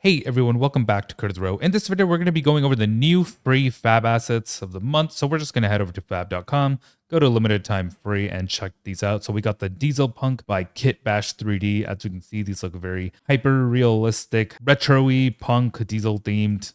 Hey everyone, welcome back to Curtis Row. In this video, we're going to be going over the new free FAB assets of the month. So we're just going to head over to fab.com, go to limited time free and check these out. So we got the Diesel Punk by Kit Bash 3D. As you can see, these look very hyper realistic, retro-y punk diesel themed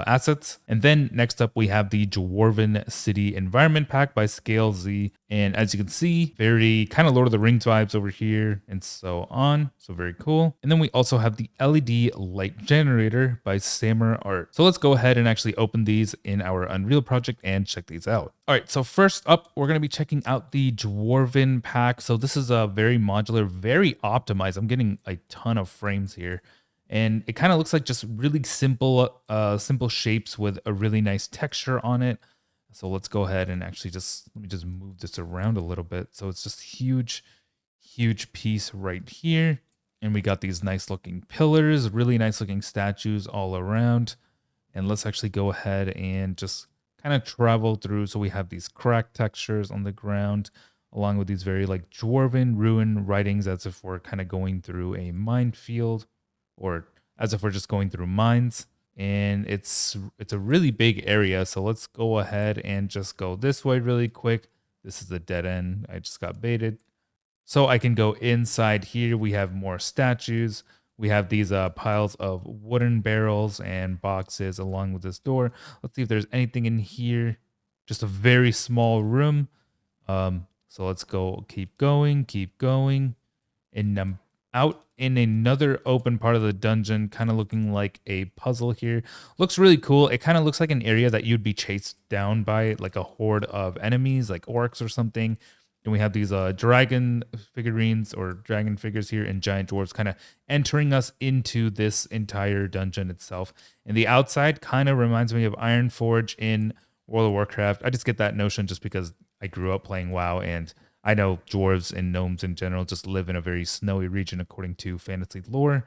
assets. And then next up, we have the Dwarven City Environment Pack by Scale Z. And as you can see, very kind of Lord of the Rings vibes over here and so on. So very cool. And then we also have the LED Light Generator by Samur Art. So let's go ahead and actually open these in our Unreal project and check these out. All right, so first up, we're going to be checking out the Dwarven Pack. So this is a very modular, very optimized. I'm getting a ton of frames here. And it kind of looks like just really simple shapes with a really nice texture on it. So let's go ahead and actually let me just move this around a little bit. So it's just huge piece right here. And we got these nice looking pillars, really nice looking statues all around. And let's actually go ahead and just kind of travel through. So we have these cracked textures on the ground, along with these very like Dwarven ruin writings, as if we're kind of going through a minefield, or as if we're just going through mines. And it's a really big area. So let's go ahead and just go this way really quick. This is a dead end. I just got baited. So I can go inside here. We have more statues. We have these piles of wooden barrels and boxes along with this door. Let's see if there's anything in here. Just a very small room. So let's go, keep going. And I'm out in another open part of the dungeon, kind of looking like a puzzle here. Looks really cool. It kind of looks like an area that you'd be chased down by like a horde of enemies, like orcs or something. And we have these dragon figurines or dragon figures here and giant dwarves kind of entering us into this entire dungeon itself. And the outside kind of reminds me of Ironforge in World of Warcraft. I just get that notion just because I grew up playing WoW, and I know dwarves and gnomes in general just live in a very snowy region according to fantasy lore.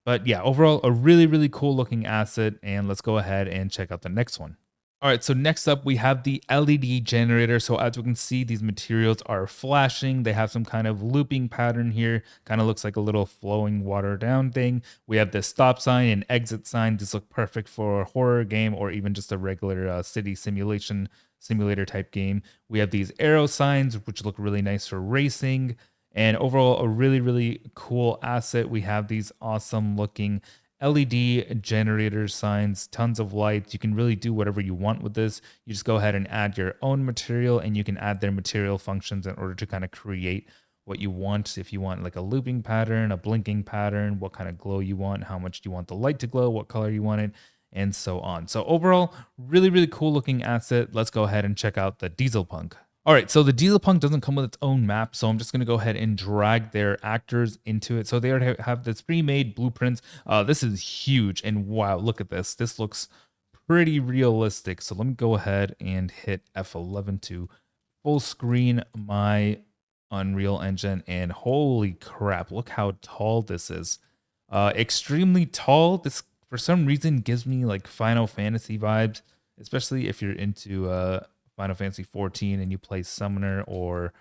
But yeah, overall, a really cool looking asset. And let's go ahead and check out the next one. All right, so next up we have the LED generator. So as we can see, these materials are flashing. They have some kind of looping pattern here. Kind of looks like a little flowing water down thing. We have this stop sign and exit sign. These look perfect for a horror game or even just a regular city simulator type game. We have these arrow signs, which look really nice for racing. And overall, a really cool asset. We have these awesome looking LED generator signs, tons of lights. You can really do whatever you want with this. You just go ahead and add your own material, and you can add their material functions in order to kind of create what you want. If you want like a looping pattern, a blinking pattern, what kind of glow you want, how much you want the light to glow, what color you want it, and so on. So overall, really cool looking asset. Let's go ahead and check out the Diesel Punk. All right, so the Diesel Punk doesn't come with its own map, so I'm just going to go ahead and drag their actors into it. So they already have this pre-made blueprints. This is huge, and wow, look at this. This looks pretty realistic. So let me go ahead and hit F11 to full screen my Unreal Engine, and holy crap, look how tall this is. Extremely tall. This, for some reason, gives me like Final Fantasy vibes, especially if you're into Final Fantasy 14 and you play Summoner or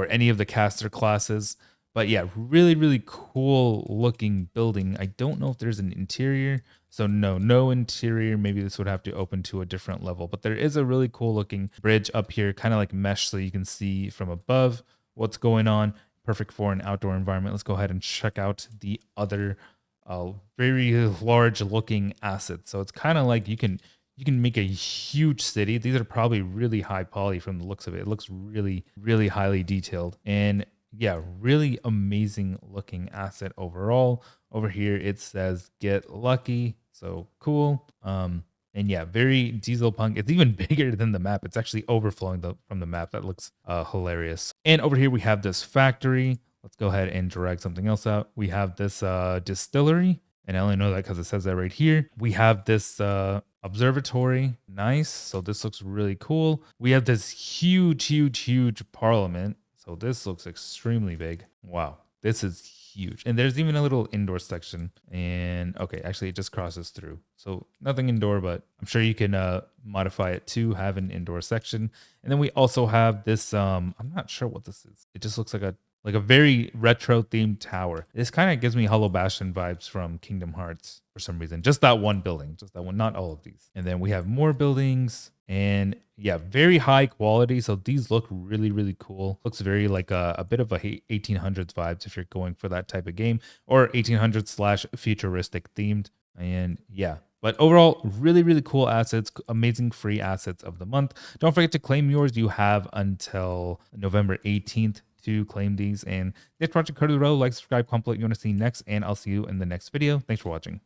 any of the caster classes. But yeah, really cool looking building. I don't know if there's an interior. So no interior. Maybe this would have to open to a different level. But there is a really cool looking bridge up here, kind of like mesh, so you can see from above what's going on. Perfect for an outdoor environment. Let's go ahead and check out the other very large looking asset. So it's kind of like you can make a huge city. These are probably really high poly from the looks of it. It looks really highly detailed, and yeah, really amazing looking asset overall. Over here it says get lucky, so cool. And yeah, very Diesel Punk. It's even bigger than the map. It's actually overflowing from the map. That looks hilarious. And over here we have this factory. Let's go ahead and drag something else out. We have this distillery, and I only know that because it says that right here. We have this observatory. Nice. So this looks really cool. We have this huge parliament. So this looks extremely big. Wow. This is huge. And there's even a little indoor section. And okay, actually it just crosses through. So nothing indoor, but I'm sure you can modify it to have an indoor section. And then we also have this, I'm not sure what this is. It just looks like a like a very retro themed tower. This kind of gives me Hollow Bastion vibes from Kingdom Hearts for some reason. Just that one building, just that one, not all of these. And then we have more buildings and yeah, very high quality. So these look really, really cool. Looks very like a bit of a 1800s vibes if you're going for that type of game, or 1800s slash futuristic themed. And yeah, but overall, really, really cool assets, amazing free assets of the month. Don't forget to claim yours. You have until November 18th to claim these. And this project code of the row, like, subscribe, comment what you want to see next, and I'll see you in the next video. Thanks for watching.